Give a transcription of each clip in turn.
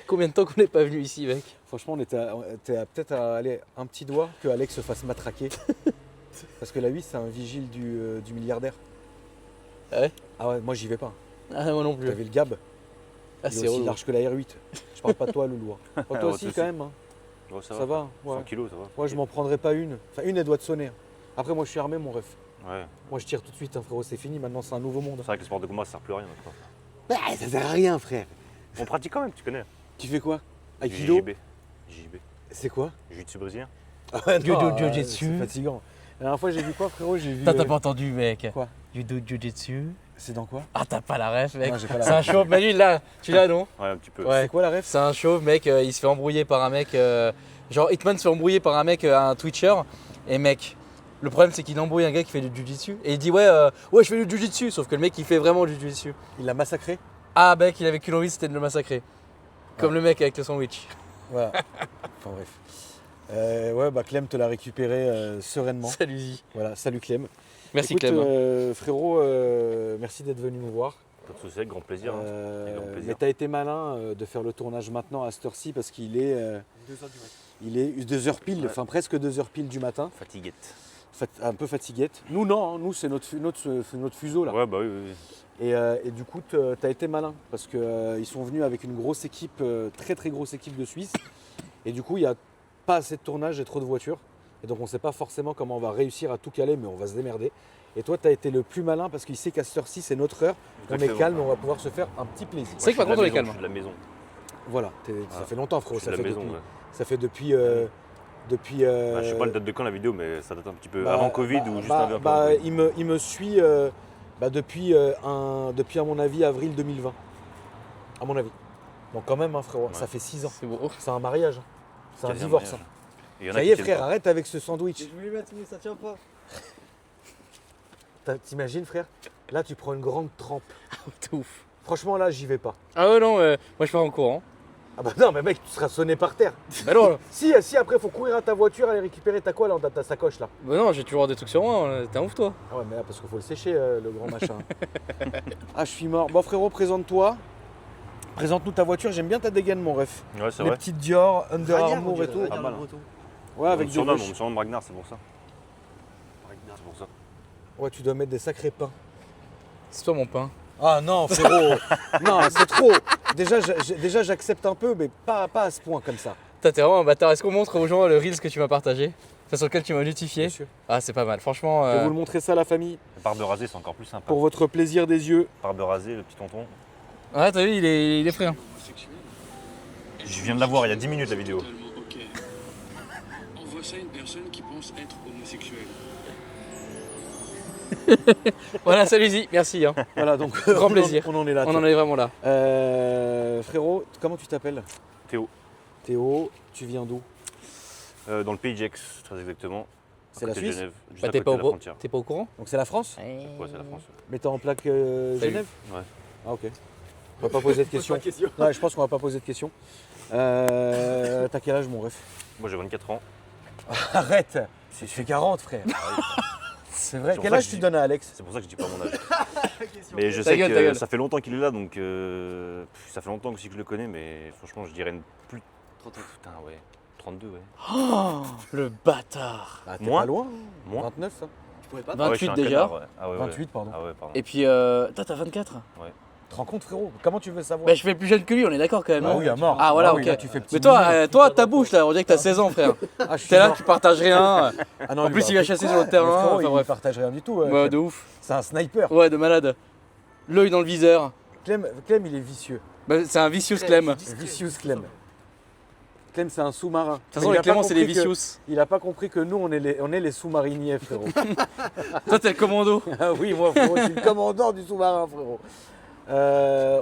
combien de temps qu'on n'est pas venu ici, mec? Franchement, on était peut-être à aller un petit doigt que Alex se fasse matraquer. Parce que la 8, c'est un vigile du milliardaire. Ah ouais? Ah ouais, moi j'y vais pas. Ah, moi non plus. T'avais le Gab, Ah, il est c'est aussi relou. large que la R8. Je parle pas de toi, Loulou. Toi Ouais, aussi, toi quand aussi. même. Hein. Oh, Ça va, 100 ouais. kilos, ça va. Moi, je m'en prendrai pas une. Enfin, une, elle doit te sonner. Après, moi, je suis armé, mon ref. Ouais. Moi, je tire tout de suite, hein, frérot. C'est fini. Maintenant, c'est un nouveau monde. C'est vrai que le sport de combat, ça sert plus à rien maintenant. Bah, ça sert à rien, frère. On pratique quand même, tu connais. Tu fais quoi? Aikido? JJB. JJB. C'est quoi? Jiu-jitsu brésilien. Ah ouais, Judo, non, jiu-jitsu. C'est fatigant. La dernière fois, j'ai vu quoi, frérot? J'ai vu. T'as pas entendu, mec? Quoi? Judo Jiu-Jitsu. C'est dans quoi? Ah, t'as pas la ref, mec. Non, j'ai pas la C'est un ref. chauve. Manu, là, tu l'as, non? Ouais, un petit peu. Ouais. C'est quoi la ref? C'est un chauve, mec. Il se fait embrouiller par un mec. Genre, Hitman se fait embrouiller par un mec, un Twitcher. Et mec, le problème, c'est qu'il embrouille un gars qui fait du Jiu-Jitsu. Et il dit, ouais, je fais du Jiu-Jitsu. Sauf que le mec, il fait vraiment du Jiu-Jitsu. Il l'a massacré? Ah, mec, il avait qu'une envie, c'était de le massacrer. Comme le mec avec le sandwich. Voilà. Enfin, bref. Ouais, bah, Clem te l'a récupéré sereinement. Salut, Zi. Voilà, salut Clem. Merci, Écoute, Clem. frérot, merci d'être venu nous voir. Pas de soucis, avec grand plaisir. Hein. Avec grand plaisir. Mais t'as été malin de faire le tournage maintenant à cette heure-ci parce qu'il est 2h du matin. il est 2h pile, Ouais. enfin presque 2h pile du matin, Fatiguette. un peu fatiguette. Nous non, hein, nous c'est notre fuseau là. Ouais, bah oui, oui. Et du coup t'as été malin parce qu'ils sont venus avec une grosse équipe, très très grosse équipe de Suisse. Et du coup il n'y a pas assez de tournage et trop de voitures. Et donc on ne sait pas forcément comment on va réussir à tout caler, mais on va se démerder. Et toi, tu as été le plus malin parce qu'il sait qu'à cette heure-ci, c'est notre heure. On est Exactement. calme, on va pouvoir se faire un petit plaisir. C'est vrai que par contre, on est calme. Je suis de la maison. Voilà, ça Voilà. fait longtemps, frérot. Je suis Ça de fait, la maison. depuis, Ouais. ça fait depuis. Bah, je sais pas le date de quand la vidéo, mais ça date un petit peu avant Covid ou juste un peu avant Covid. il me suit depuis, depuis, à mon avis, avril 2020. À mon avis. Donc, quand même, hein, frérot, Ouais. ça fait 6 ans. C'est beau. C'est un mariage. Hein. C'est un Quasi divorce. mariage. Hein. Et il y en a Ça qui y est, tiennent frère, pas. arrête avec ce sandwich. Je voulais mettre, mais ça tient pas. T'imagines, frère? Là, tu prends une grande trempe. T'es ouf. Franchement, là, j'y vais pas. Ah ouais, non, moi je pars en courant. Ah bah non, mais mec, tu seras sonné par terre. Bah non, Si après, faut courir à ta voiture, aller récupérer ta quoi là, ta sacoche là. bah non, j'ai toujours des trucs sur moi. T'es un ouf, toi. Ah ouais, mais là, parce qu'il faut le sécher, le grand machin. Ah, je suis mort. Bon, frérot, présente-toi. Présente-nous ta voiture. J'aime bien ta dégaine, mon ref. Ouais, c'est Les vrai. petites Dior, Under Ragnar, on Armour et dirait, tout. Ragnar Ah, le mal. breton. Ouais, avec des on vaches. me surnomme Ragnar, c'est pour ça. Ragnar. C'est pour ça. Ouais, tu dois mettre des sacrés pains. C'est toi mon pain. Ah non, frérot. Non, c'est trop. Déjà, j'accepte un peu, mais pas à ce point comme ça. T'es vraiment un bâtard. Est-ce qu'on montre aux gens le Reels que tu m'as partagé? Enfin, sur lequel tu m'as notifié? Monsieur. Ah, c'est pas mal. Franchement. Je vais vous le montrer ça, la famille, Barbe rasée, c'est encore plus sympa. pour votre plaisir des yeux. Barbe rasée, le petit tonton. Ouais, t'as vu, il est frais. Hein. Je viens de la voir il y a 10 minutes la vidéo. Totalement ok. Envoie ça à une personne qui pense être homosexuelle. Voilà, salut Zi. Merci. Hein. Voilà, donc Grand plaisir. On en est là. On en est vraiment là. Frérot, comment tu t'appelles? Théo, Théo, tu viens d'où? dans le pays d'Aix, très exactement. C'est à la côté de Suisse? Genève, juste Bah, à côté de la frontière. t'es pas au courant? Donc c'est la France? Ouais, c'est la France. Mais t'es en plaque Salut. Genève? Ouais. Ah ok. On va pas poser de questions. Ouais, je pense qu'on va pas poser de questions. T'as quel âge, mon ref? Moi j'ai 24 ans. Arrête! Tu fais 40, frère. C'est vrai. C'est pour Quel ça âge que tu je donne à Alex? C'est pour ça que je dis pas mon âge. Mais je Ta sais gueule, ta que gueule. ça fait longtemps qu'il est là, donc ça fait longtemps aussi que je le connais, mais franchement je dirais plus. 30 ans. Putain, ouais. 32, ouais. Oh, le bâtard. Bah, t'es Moins pas loin. Moins 29, ça. Tu pourrais pas Bah, Ah ouais, je suis 28 un déjà. connard, ouais. Ah ouais, 28, pardon. Ah ouais, pardon. Et puis, t'as 24? Tu te rends compte, frérot? Comment tu veux savoir? Bah, je fais plus jeune que lui, on est d'accord quand même. Ah hein. oui, à mort. Ah, voilà, oui, ok. là, tu fais petit Mais toi, mignon. toi, ta bouche là, on dirait que t'as 16 ans, frère. Ah, je suis T'es là, mort. tu partages rien. Ah non, En lui, plus, bah, il va quoi chasser sur le terrain. Mais frérot, Enfin il bref. partage rien du tout. Ouais, de ouf. C'est un sniper. Ouais, de malade. L'œil dans le viseur. Clem, il est vicieux. Bah, c'est un vicious Clem. De Vicious Clem. Clem, c'est un sous-marin. De toute façon, les Clément, c'est les vicious. Il a pas compris que nous, on est les sous-mariniers, frérot. Toi, t'es le commando. Ah oui, moi, frérot, je suis le commandant du sous-marin, frérot.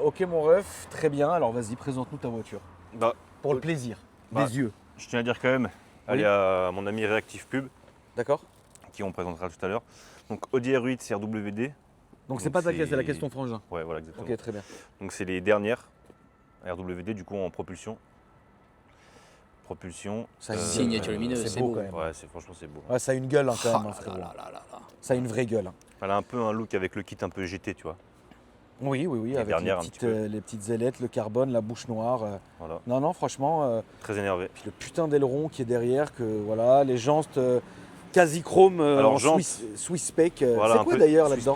Ok, mon ref, très bien. Alors, vas-y, présente-nous ta voiture. Bah, Pour le plaisir Bah. des yeux. je tiens à dire quand même, allez à mon ami Reactive Pub, D'accord? qui on présentera tout à l'heure. Donc Audi R8 CRWD. Donc, c'est Donc, pas ta caisse, c'est la c'est- question frangin. Ouais, voilà, exactement. Ok, très bien. Donc c'est les dernières RWD du coup en propulsion. Propulsion. Ça a une Signature gueule, lumineuse, c'est c'est beau, beau. quand même. Ouais, franchement c'est beau. Ouais, ça a une gueule hein, quand même, hein, Ah, frérot. là, là, là, là. Ça a une vraie gueule. Hein. Elle a un peu un look avec le kit un peu GT, tu vois. Oui, Les avec dernières, un petit peu. les petites ailettes, le carbone, la bouche noire. Voilà, Non, franchement, très énervé. puis le putain d'aileron qui est derrière, que voilà, les jantes quasi chrome Alors, en jantes. Swiss Spec. Voilà, C'est un quoi peu d'ailleurs Swiss là-dedans?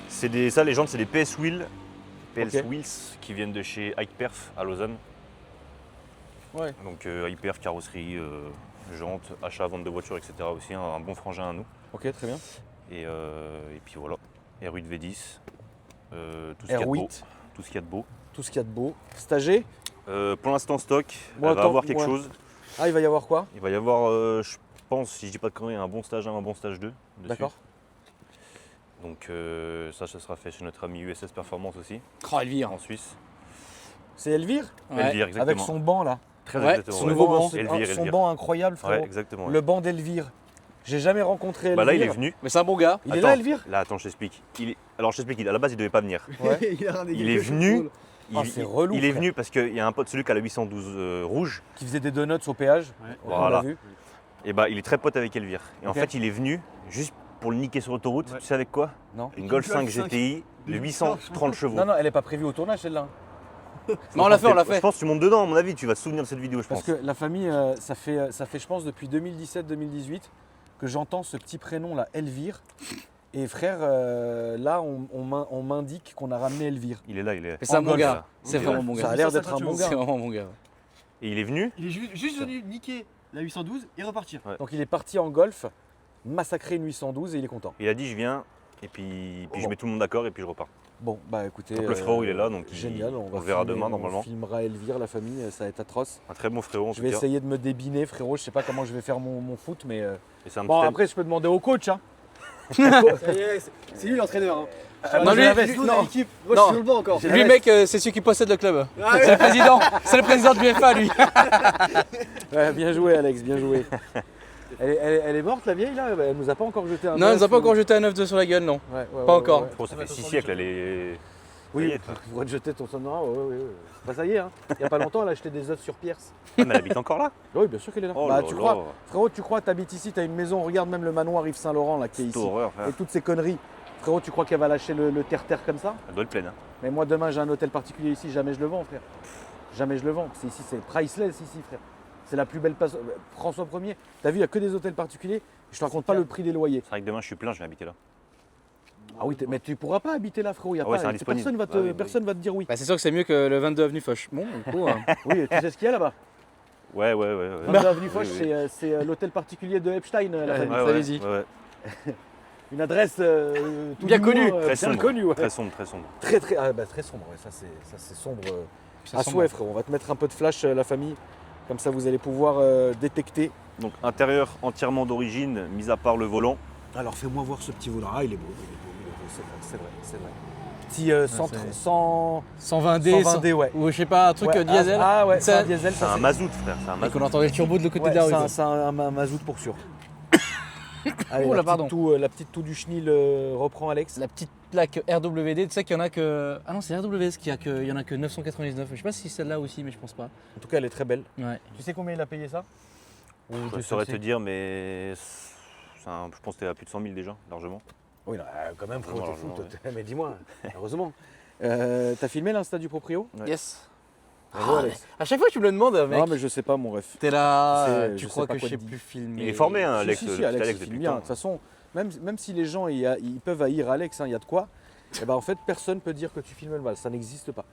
spec. Ça, les jantes, c'est des PS Wheels. PS Ok. Wheels qui viennent de chez Hyperf à Lausanne. Ouais. Donc Hyperf, carrosserie, jantes, achat, vente de voitures, etc. aussi, un bon frangin à nous. Ok, très bien. Et puis voilà, R8 V10, tout ce qu'il y a de beau. R8, Tout ce qu'il y a de beau. tout ce qu'il y a de beau. Stagé? Pour l'instant stock, Bon, elle va attends, avoir quelque ouais. chose. Ah, il va y avoir quoi? Il va y avoir, je pense, si je dis pas de conneries, un bon stage 1, un bon stage 2. dessus. D'accord. Donc ça sera fait chez notre ami USS Performance aussi, Oh, Elvire. en Suisse. C'est Elvire? Ouais. Elvire, exactement. Avec son banc là. Très Ouais, exactement. son ouais. nouveau banc. Elvire, Son Elvire. banc incroyable, frérot. Ouais, exactement. ouais. Le banc d'Elvire. J'ai jamais rencontré Elvire. Bah là, il est venu. Mais c'est un bon gars. Il est Attends, là, Elvire? Là, attends, je t'explique. Alors, je t'explique, à la base, il devait pas venir. Ouais. Il a ramené Il quelque est chose venu. de drôle. Ah, c'est relou, il est frère. venu parce qu'il y a un pote, celui qui a la 812 rouge. Qui faisait des donuts au péage. Ouais. On l'a Voilà. vu. Et bah, il est très pote avec Elvire. Et en Ok. fait, il est venu juste pour le niquer sur l'autoroute. Ouais. Tu sais avec quoi? Non. Une Golf 5 Golf 5 GTI de 830 chevaux. Non, elle est pas prévue au tournage celle-là. Non, on l'a fait, on l'a Je fait. pense que tu montes dedans, à mon avis, tu vas te souvenir de cette vidéo, je Parce pense. que la famille, ça fait, je pense, depuis 2017-2018 que j'entends ce petit prénom là, Elvire. Et frère, là, on m'indique qu'on a ramené Elvire. Il est là, il est là. Mais c'est un En bon golf, gars. là. C'est Ok. vraiment bon Ça a gars. l'air d'être un bon C'est gars. vraiment bon gars. Et il est venu. Il est juste venu niquer la 812 et repartir. Ouais. Donc il est parti en golf, massacrer une 812 et il est content. Il a dit, je viens. Et puis je Bon. mets tout le monde d'accord et puis je repars. Bon, bah écoutez. Donc le frérot, il est là, donc génial, on va le verra filmer- demain, normalement. On filmera Elvire, la famille, ça va être atroce. Un très bon frérot, en Je tout vais cas. essayer de me débiner, frérot. Je sais pas comment je vais faire mon foot, mais. Et c'est un Bon, petit après, je peux demander au coach. Hein. Ça y est, c'est lui l'entraîneur. Hein. Non, lui, Nous, on non. a l'équipe. Moi, Non. je suis sur le banc encore. Lui, mec, c'est celui qui possède le club. Ah C'est ouais. le président. C'est le président de l'UFA, lui. Ouais, bien joué, Alex, bien joué. Elle est morte, la vieille, là? Elle nous a pas encore jeté un. Non, elle nous a œuf pas ou- encore jeté un œuf sur la gueule, non. Ouais, ouais, Pas ouais, encore. ouais. Frérot, ça fait 6 siècles, elle est. Oui, Ça y est, toi. tu pourrais te jeter ton son. Non, ouais. Bah, ça y est, hein. Il y a pas longtemps, elle a acheté des œufs sur Pierce. Ah, mais elle habite encore là. Oui, bien sûr qu'elle est là. Oh Bah, là tu là. crois, frérot, tu crois, t'habites ici, t'as une maison, regarde même le manoir Yves Saint-Laurent, là, qui est Cette ici. horreur, frère. Et toutes ces conneries. Frérot, tu crois qu'elle va lâcher le terre-terre comme ça? Elle doit être pleine. Hein. Mais moi, demain, j'ai un hôtel particulier ici, jamais je le vends, frère. Jamais je le vends. C'est ici, c'est priceless ici, frère. C'est la plus belle place. François 1er, t'as vu, il n'y a que des hôtels particuliers. Je te raconte pas le prix des loyers. C'est vrai que demain, je suis plein, je vais habiter là. Ah oui, mais tu pourras pas habiter là, frérot. Y a Ah ouais, pas, c'est indisponible. personne va te, Ah oui, oui. personne va te dire oui. Bah, c'est sûr que c'est mieux que le 22 avenue Foch. Bon, du coup. Oui, tu sais ce qu'il y a là-bas? Ouais. 22 avenue Foch, Oui, oui. c'est l'hôtel particulier de Epstein, la famille. Ouais, allez-y. ouais. Une adresse tout Bien d'humour, connue. Très bien sombre. connue, ouais. Très sombre, très sombre. Très sombre, ouais, ça c'est sombre. À souhait, frérot. On va te mettre un peu de flash, la famille. Comme ça, vous allez pouvoir détecter. Donc intérieur entièrement d'origine, mis à part le volant. Alors, fais-moi voir ce petit volant. Ah, il est beau, c'est vrai. Petit centre, c'est- 100, 120D. 120D, ouais. Ou je sais pas, un truc Ouais, diesel. Ah ouais, c'est Ça- un diesel, C'est ça un c'est. mazout, frère. C'est un Et mazout. qu'on entendait le turbo de l'autre côté Ouais, de la rue. c'est quoi. un, c'est un mazout pour sûr. Allez, Oula, la, pardon. la petite toux du chenil reprend Alex. La petite plaque RWD, tu sais qu'il y en a que. Ah non, c'est RWS il y en a que 999. Je sais pas si celle-là aussi, mais je pense pas. En tout cas, elle est très belle. Ouais. Tu sais combien il a payé ça? Je saurais te dire, mais je pense que t'es à plus de 100 000 déjà, largement. Oui, non, quand même, frérot, Non, t'es fou, non, toi. Mais dis-moi, heureusement. T'as filmé l'Insta du proprio? Ouais. Yes. Bravo, Alex. À chaque fois que tu me le demandes, mec. Non, mais je sais pas, mon ref. T'es là, Je sais- tu je crois sais pas que quoi je sais te plus dire. filmer. Il est formé, hein, Si, Alex. si, le si, petit Alex, Alex il depuis filme le bien. De temps. toute façon, même si les gens ils peuvent haïr Alex, il y a de quoi. Et ben en fait, personne peut dire que tu filmes le mal. Ça n'existe pas.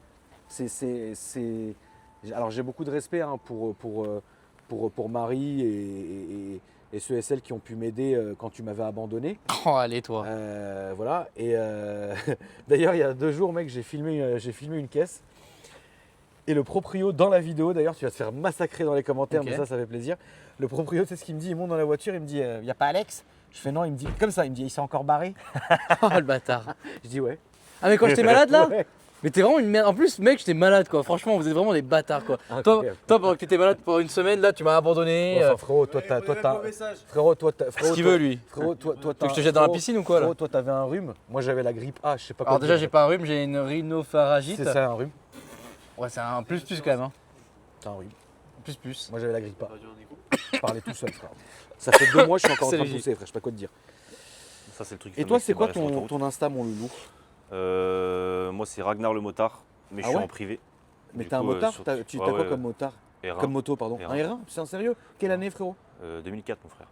Alors j'ai beaucoup de respect hein, pour Marie et ceux et celles qui ont pu m'aider quand tu m'avais abandonné. Oh, allez, toi. Voilà. Et d'ailleurs, il y a 2 jours, mec, j'ai filmé une caisse. Et le proprio dans la vidéo, d'ailleurs, tu vas te faire massacrer dans les commentaires, Ok. mais ça fait plaisir. Le proprio, c'est ce qu'il me dit. Il monte dans la voiture, il me dit, il n'y a pas Alex? Je fais non, il me dit comme ça, il me dit, il s'est encore barré. Oh, le bâtard. Je dis ouais. Ah, mais quand j'étais malade là Ouais. Mais t'es vraiment une merde. En plus, mec, j'étais malade quoi. Franchement, vous êtes vraiment des bâtards quoi. Toi, Incroyable. pendant que t'étais malade pour une semaine, là, tu m'as abandonné. Enfin, frérot, toi, t'as. Frérot, toi, t'as. Ce qu'il veut, lui. Frérot, toi, Tu veux que je te jette dans la piscine ou quoi là? Frérot, toi, t'avais un rhume. Moi, j'avais la grippe A, je sais pas quoi. Alors, déjà, dire. j'ai pas un rhume, j'ai une rhinopharyngite. C'est ça, un rhume. Ouais, c'est un plus quand même. Hein. T'as un rhume. Plus. Moi, j'avais la grippe A. Je parlais tout seul, frère. Ça fait 2 mois, je suis encore en C'est train de léger. pousser, frère. Je sais pas quoi te dire. Ça, c'est le truc. Et toi, c'est quoi qui me reste sur ton l'autoroute. Insta, mon loulou? Moi, c'est Ragnar le motard, mais je Ah suis ouais en privé. Mais Du t'as un coup, motard sur- Tu Ouais, as quoi ouais, comme motard R1. Comme moto, pardon. R1. Un R1 C'est en sérieux Quelle année, frérot 2004, mon frère.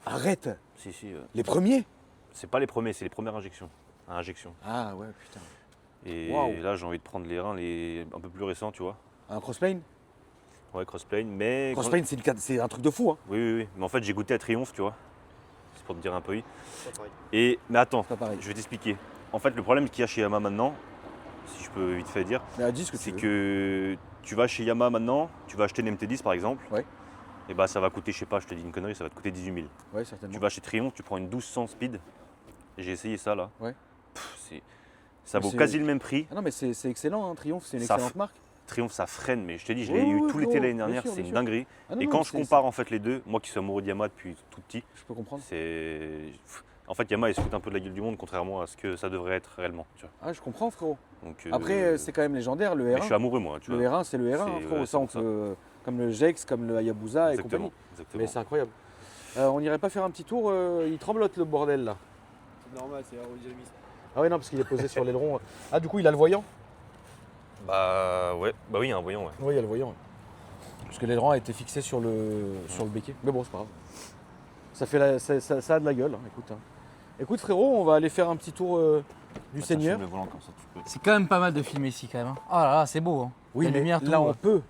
Arrête. Si, si. Les premiers C'est pas les premiers, c'est les premières injections. À injection. Ah ouais, putain. Et Waouh. là, j'ai envie de prendre les reins un peu plus récents, tu vois. Un crossplane Ouais, crossplane, mais. Crossplane, c'est un truc de fou, hein. Oui, oui, oui. Mais en fait, j'ai goûté à Triomphe, tu vois. C'est pour te dire un peu oui. C'est pas pareil. Mais attends, C'est pas pareil. je vais t'expliquer. En fait, le problème qu'il y a chez Yamaha maintenant, si je peux vite fait dire, Mais dis ce que tu c'est veux. que tu vas chez Yamaha maintenant, tu vas acheter une MT10 par exemple. Ouais. Et bah ça va coûter, je sais pas, je te dis une connerie, ça va te coûter 18 000. Ouais, certainement. Tu vas chez Triomphe, tu prends une 1200 speed. J'ai essayé ça là. Ouais. Ça Mais vaut c'est- quasi le même prix. Ah non, mais c'est excellent, hein, Triomphe, c'est une Ça excellente marque. Triomphe ça freine, mais je te dis, je Oui, l'ai eu oui, tout l'été gros, l'année bien dernière, sûr, c'est bien une sûr. dinguerie. Ah non, Et non, quand mais je c'est- compare en fait les deux, moi qui suis amoureux de Yamaha depuis tout petit, Je peux comprendre. c'est. En fait Yamaha elle se fout un peu de la gueule du monde contrairement à ce que ça devrait être réellement. Tu vois. Ah, je comprends, frérot. Donc, Après, c'est quand même légendaire, le mais je R1. suis amoureux moi, tu Le vois. R1, c'est le R1, hein, C'est- frérot. ouais, Ça, on c'est peut- comme le Jex, comme le Hayabusa et Exactement. compagnie. Exactement. Mais c'est incroyable. On n'irait pas faire un petit tour Il tremblote le bordel là. C'est normal, c'est aérodynamisme. Ah ouais, non, parce qu'il est posé sur l'aileron. Ah, du coup, il a le voyant. Bah ouais, bah oui, un voyant, ouais. Oui, il y a le voyant. Ouais. Parce que l'aileron a été fixé sur le béquet. Mais bon, c'est pas grave. Ça, fait ça a de la gueule, hein, écoute. Hein. Écoute, frérot, on va aller faire un petit tour du Seigneur. Le volant comme ça, tu peux. C'est quand même pas mal de filmer ici quand même. Hein. Ah là là, c'est beau. Hein. Oui, La mais lumière, tout, là, ouais. on peut.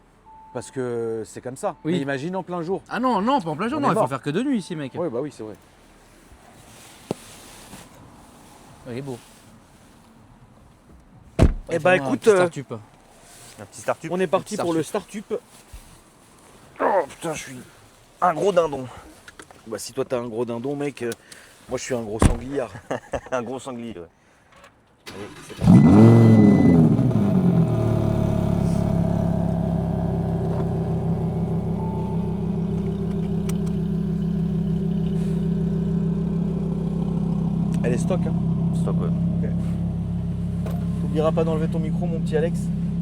Parce que c'est comme ça. Oui. Mais imagine en plein jour. Ah non, non, pas en plein jour, On non, est il faut mort. faire que de nuit ici, mec. Oui, bah oui, c'est vrai. Il est beau. Eh bah, écoute, Un petit start-up. on est parti Start-up. pour le start-up. Oh putain, je suis un gros dindon. Bah si toi t'as un gros dindon, mec, moi je suis un gros sangliard. Un gros sanglier, ouais. Allez, c'est parti. Elle est stock, hein. Stop, ouais. T'oublieras pas d'enlever ton micro, mon petit Alex.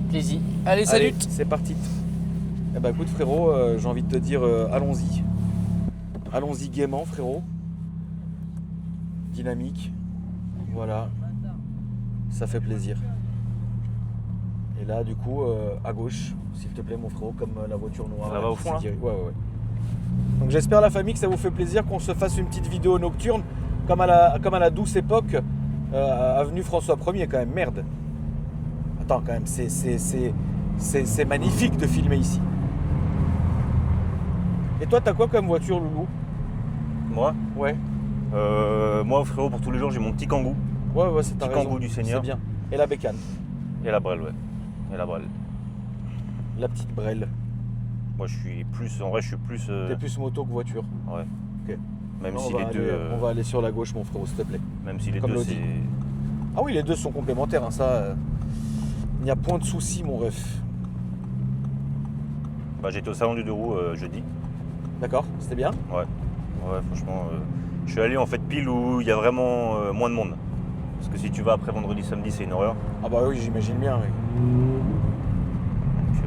Plaisir. Allez, salut. Allez, c'est parti. Eh bah écoute frérot, j'ai envie de te dire allons-y. Allons-y gaiement frérot. Dynamique. Voilà. Ça fait plaisir. Et là du coup à gauche, s'il te plaît mon frérot, comme la voiture noire. Ça va au qui fond, s'est là dirigée. Ouais, ouais, ouais. Donc j'espère la famille que ça vous fait plaisir qu'on se fasse une petite vidéo nocturne comme à la douce époque avenue François 1er quand même, merde. Attends quand même, c'est magnifique de filmer ici. Et toi, t'as quoi comme voiture, Loulou? Moi, Ouais, moi, frérot, pour tous les jours, j'ai mon petit Kangoo ouais, c'est ta Petit raison. Kangoo du Seigneur. C'est bien. Et la bécane, et la brelle, ouais. Et la brelle. la petite brelle. Moi, je suis plus, en vrai, je suis plus. T'es plus moto que voiture. Même Non, si on les va deux, aller- on va aller sur la gauche, mon frérot, s'il te plaît. même si les comme deux, l'Audi. c'est. Ah oui, les deux sont complémentaires, hein, ça. Il n'y a point de souci, mon ref. Bah, j'étais au salon du deux roues jeudi. D'accord, c'était bien. Ouais, franchement, je suis allé en fait pile où il y a vraiment moins de monde. Parce que si tu vas après vendredi, samedi, c'est une horreur. Ah bah oui, j'imagine bien. Oui. Donc,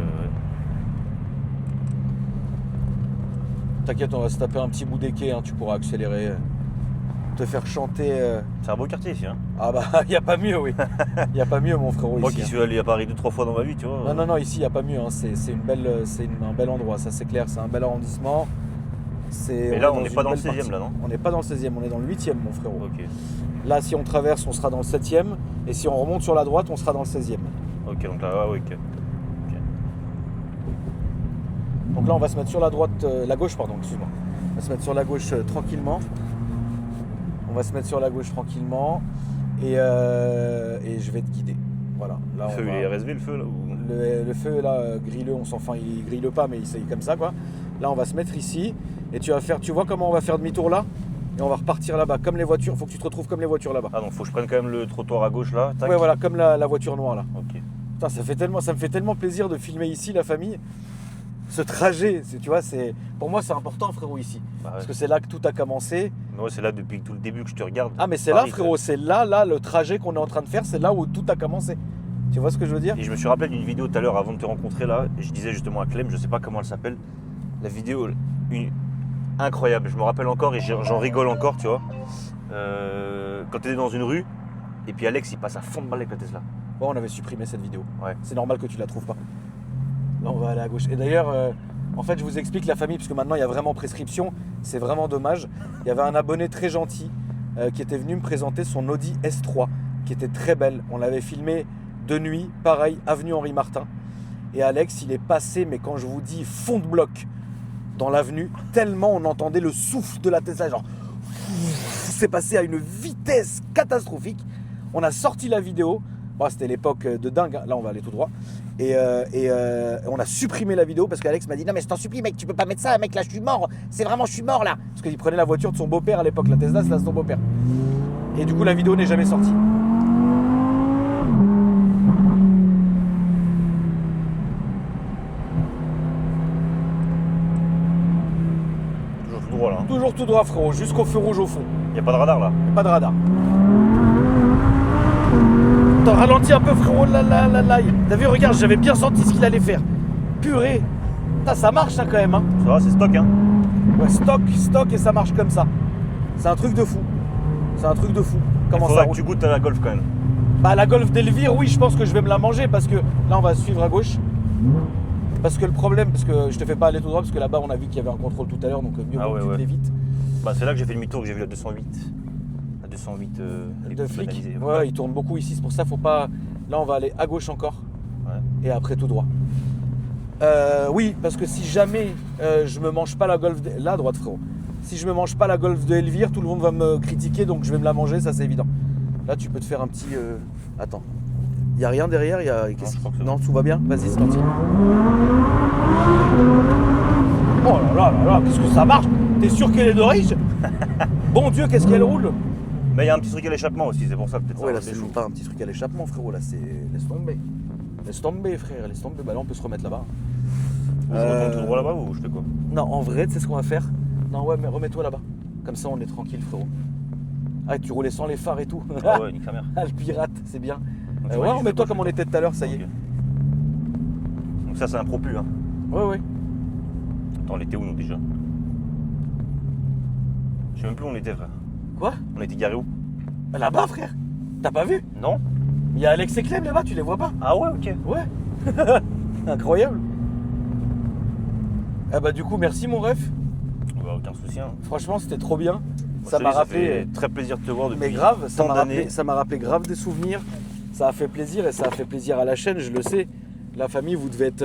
T'inquiète, on va se taper un petit bout des quais, hein, tu pourras accélérer. Te faire chanter. c'est un beau quartier ici. Hein. Ah bah, il n'y a pas mieux, oui. Il n'y a pas mieux, mon frérot, Moi ici. qui hein. suis allé à Paris 2-3 fois dans ma vie, tu vois. Non, ici, il n'y a pas mieux. Hein. C'est un bel endroit, ça c'est clair. C'est un bel arrondissement. Mais là, on n'est une pas dans le belle 16e, partie. là, non? On n'est pas dans le 16e, on est dans le 8e, mon frérot. Ok, Là, si on traverse, on sera dans le 7e. Et si on remonte sur la droite, on sera dans le 16e. ok, donc là, ouais, ok. Donc là, on va se mettre sur la droite, la gauche, pardon, excuse-moi. On va se mettre sur la gauche tranquillement. On va se mettre sur la gauche tranquillement. Et je vais te guider. Voilà. Là, Le on feu, va- il est RSV, le feu, là ou... Le feu là, grille-le, on s'en fout, il grille pas, mais il comme ça quoi. Là on va se mettre ici et tu vois comment on va faire demi-tour là et on va repartir là-bas, comme les voitures, faut que tu te retrouves comme les voitures là-bas. Ah, donc faut que je prenne quand même le trottoir à gauche, là. Tac. Ouais voilà, comme la voiture noire là. Ok. Putain, ça me fait tellement plaisir de filmer ici la famille. Ce trajet, tu vois, pour moi c'est important frérot ici. Bah, ouais. Parce que c'est là que tout a commencé. Moi, c'est là depuis tout le début que je te regarde. Ah mais c'est là Paris, frérot, c'est là le trajet qu'on est en train de faire, c'est là où tout a commencé. Tu vois ce que je veux dire? Et je me suis rappelé d'une vidéo tout à l'heure avant de te rencontrer là, et je disais justement à Clem, je sais pas comment elle s'appelle, la vidéo incroyable, je me rappelle encore et j'en rigole encore, tu vois. Quand tu es dans une rue Et puis Alex, il passe à fond de balle avec la Tesla. Bon, on avait supprimé cette vidéo. Ouais. C'est normal que tu la trouves pas. Là, on va aller à gauche. Et d'ailleurs, en fait, je vous explique la famille, parce que maintenant, il y a vraiment prescription. C'est vraiment dommage. Il y avait un abonné très gentil qui était venu me présenter son Audi S3, qui était très belle. On l'avait filmé de nuit, pareil, avenue Henri Martin. Et Alex, il est passé, mais quand je vous dis fond de bloc dans l'avenue, tellement on entendait le souffle de la Tesla, genre, c'est passé à une vitesse catastrophique. On a sorti la vidéo. Bon, c'était l'époque de dingue, hein. Là on va aller tout droit. Et on a supprimé la vidéo parce qu'Alex m'a dit non mais je t'en supplie mec, tu peux pas mettre ça mec, là je suis mort, c'est vraiment je suis mort là. Parce qu'il prenait la voiture de son beau-père à l'époque, la Tesla c'était son beau-père. Et du coup la vidéo n'est jamais sortie. Toujours tout droit là. Hein. Toujours tout droit frérot, jusqu'au feu rouge au fond. Il n'y a pas de radar là. Pas de radar. Attends, ralentis un peu frérot, là. T'as vu, regarde, j'avais bien senti ce qu'il allait faire. Purée. Putain, ça marche hein, quand même. Hein. Ça va, c'est stock hein. Ouais, stock et ça marche comme ça. C'est un truc de fou. C'est un truc de fou. Comment Il faudra ça que tu goûtes à la Golf quand même. Bah la Golf d'Elvire, oui, je pense que je vais me la manger parce que là on va suivre à gauche. Parce que le problème, parce que je te fais pas aller tout droit parce que là-bas on a vu qu'il y avait un contrôle tout à l'heure, donc mieux Ah vaut ouais, que tu ouais. te vite. Bah, c'est là que j'ai fait demi-tour, que j'ai vu la 208. La 208 De flics. banalisée. Ouais, ils tournent beaucoup ici, c'est pour ça faut pas. Là on va aller à gauche encore. Ouais. Et après tout droit. Oui, parce que si jamais je me mange pas la Golf là à droite frérot. Si je me mange pas la Golf de Elvire, tout le monde va me critiquer, donc je vais me la manger, ça c'est évident. Là tu peux te faire un petit. Attends. Il y a rien derrière, il y a. je crois que c'est Non, tout va bien. Vas-y, c'est parti. Oh là là, qu'est-ce que ça marche? T'es sûr qu'elle est de riche? Bon Dieu, qu'est-ce qu'elle roule? Mais il y a un petit truc à l'échappement aussi, c'est pour ça peut-être. Ouais, ça là rend c'est des même choux. pas un petit truc à l'échappement frérot, là c'est. Laisse tomber. Laisse tomber frère, laisse tomber. Bah là on peut se remettre là-bas. Je retourne tout droit là-bas ou je fais quoi? Non, en vrai, tu sais ce qu'on va faire? Non, ouais, mais remets-toi là-bas. Comme ça, on est tranquille, frérot. Ah, tu roulais sans les phares et tout. Ah ouais, nique sa mère. Ah, le pirate, c'est bien. Donc, tu Ouais, m'as dit, remets-toi je fais comme quoi, on était tout à l'heure, ça y est. Ok. Donc ça c'est un propu hein. Ouais, ouais. Attends, on était où nous déjà? Je sais même plus où on était frère. Quoi? On était garé où? Là-bas, frère. T'as pas vu? Non? Il y a Alex et Clem là-bas, tu les vois pas? Ah ouais, ok. Ouais. Incroyable. Ah bah du coup, merci mon ref. Bah, aucun souci hein. Franchement, c'était trop bien. Moi, Ça je te m'a dis, rappelé. fait très plaisir de te voir depuis Mais grave, tant d'années. ça m'a rappelé grave des souvenirs. Ça a fait plaisir et ça a fait plaisir à la chaîne, je le sais. La famille, vous devez être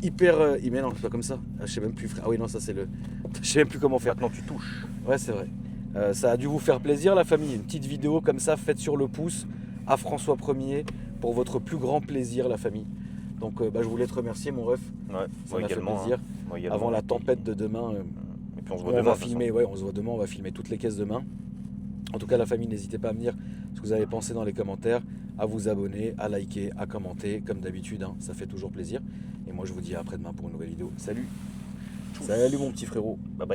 hyper. Mais non, c'est pas comme ça. Ah, je sais même plus, frère. Ah oui, non, ça c'est le. Je sais même plus comment faire. Maintenant tu touches. Ouais, c'est vrai. Ça a dû vous faire plaisir, la famille. Une petite vidéo comme ça, faite sur le pouce à François 1er pour votre plus grand plaisir, la famille. Donc, bah, je voulais te remercier, mon ref. Ouais, Ça moi m'a fait également. plaisir. Hein. Moi également. Avant la tempête de demain. Et puis on se voit On demain. va de toute filmer, ouais, on se voit demain, on va filmer toutes les caisses demain. En tout cas, la famille, n'hésitez pas à me dire ce que vous avez pensé dans les commentaires, à vous abonner, à liker, à commenter, comme d'habitude, hein, ça fait toujours plaisir. Et moi, je vous dis à après-demain pour une nouvelle vidéo. Salut! Salut mon petit frérot! façon. Bye bye.